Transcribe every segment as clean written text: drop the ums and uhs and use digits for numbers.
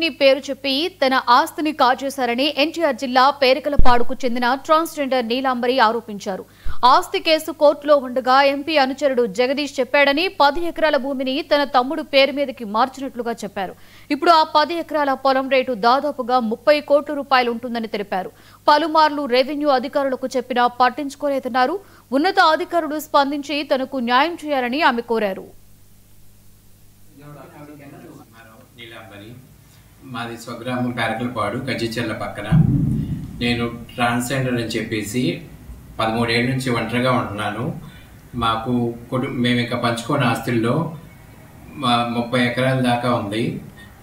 ని పేరు చెప్పి తన ఆస్తిని కాజేశారని ఎన్టీఆర్ జిల్లా పేరికలపాడుకు చెందిన ట్రాన్స్జెండర్ నీలాంబరి ఆరోపించారు. ఆస్తి కేసు కోర్టులో ఉండగా ఎంపీ అనుచరుడు జగదీష్ చెప్పాడని 10 ఎకరాల భూమిని తన తమ్ముడు పేరు మీదకి మార్చినట్లుగా చెప్పారు. ఇప్పుడు ఆ 10 ఎకరాల పొలం రేటు దాదాపుగా 30 కోట్ల రూపాయలు ఉంటుందని తెలిపారు. పలుమార్లు రెవెన్యూ అధికారులకు చెప్పినా పట్టించుకోలేదన్నారు. ఉన్నత అధికారులు స్పందించి తనకు న్యాయం చేయాలని ఆమె కోరారు. మాది స్వగ్రామం పేరకలపాడు గజ్జిచెర్ల పక్కన. నేను ట్రాన్స్జెండర్ అని చెప్పేసి 13 ఏళ్ళ నుంచి ఒంటరిగా ఉంటున్నాను. మాకు మేము ఇంకా పంచుకోని ఆస్తుల్లో 30 ఎకరాల దాకా ఉంది.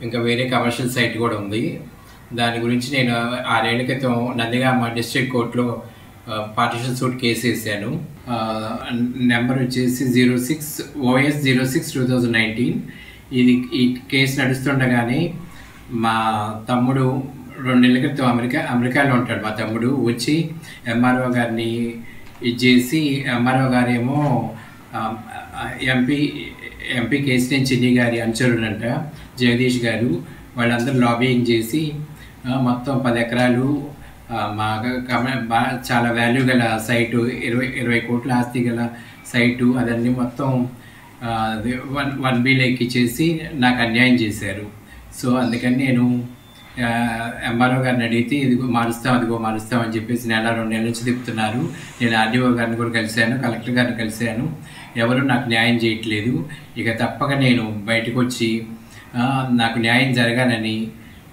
ఇంకా వేరే కమర్షియల్ సైట్ కూడా ఉంది. దాని గురించి నేను 6 ఏళ్ల క్రితం నందిగామ డిస్ట్రిక్ట్ కోర్టులో పార్టిషన్ సూట్ కేసు వేసాను. నెంబర్ వచ్చేసి 06 OS 06/2019. ఈ కేసు నడుస్తుండగానే మా తమ్ముడు 2 నెలల క్రితం అమెరికాలో ఉంటాడు. మా తమ్ముడు వచ్చి ఎంఆర్ఓ గారిని ఇచ్చేసి, ఎంఆర్ఓ గారేమో ఎంపీ కేసినేని చిన్ని గారి అనుచరుడంట జగదీష్ గారు, వాళ్ళందరూ లాబింగ్ చేసి మొత్తం 10 ఎకరాలు చాలా వాల్యూ గల సైటు, 20 కోట్ల ఆస్తి గల సైటు, అదన్నీ మొత్తం 1B ఎక్కిచ్చేసి నాకు అన్యాయం చేశారు. సో అందుకని నేను ఎంఆర్ఓ గారిని అడిగితే ఇదిగో మారుస్తాం అని చెప్పేసి 1-2 నెలల నుంచి తిప్పుతున్నారు. నేను ఆర్డీఓ గారిని కూడా కలిశాను, కలెక్టర్ గారిని కలిశాను. ఎవరు నాకు న్యాయం చేయట్లేదు. ఇక తప్పక నేను బయటకు వచ్చి నాకు న్యాయం జరగాలని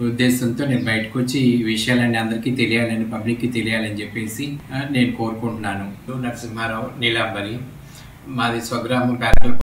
ఉద్దేశంతో నేను బయటకు వచ్చి ఈ విషయాలన్నీ అందరికీ తెలియాలని, పబ్లిక్కి తెలియాలని చెప్పేసి నేను కోరుకుంటున్నాను. నరసింహారావు నీలాంబరి, మాది స్వగ్రామం పేరకలపాడు.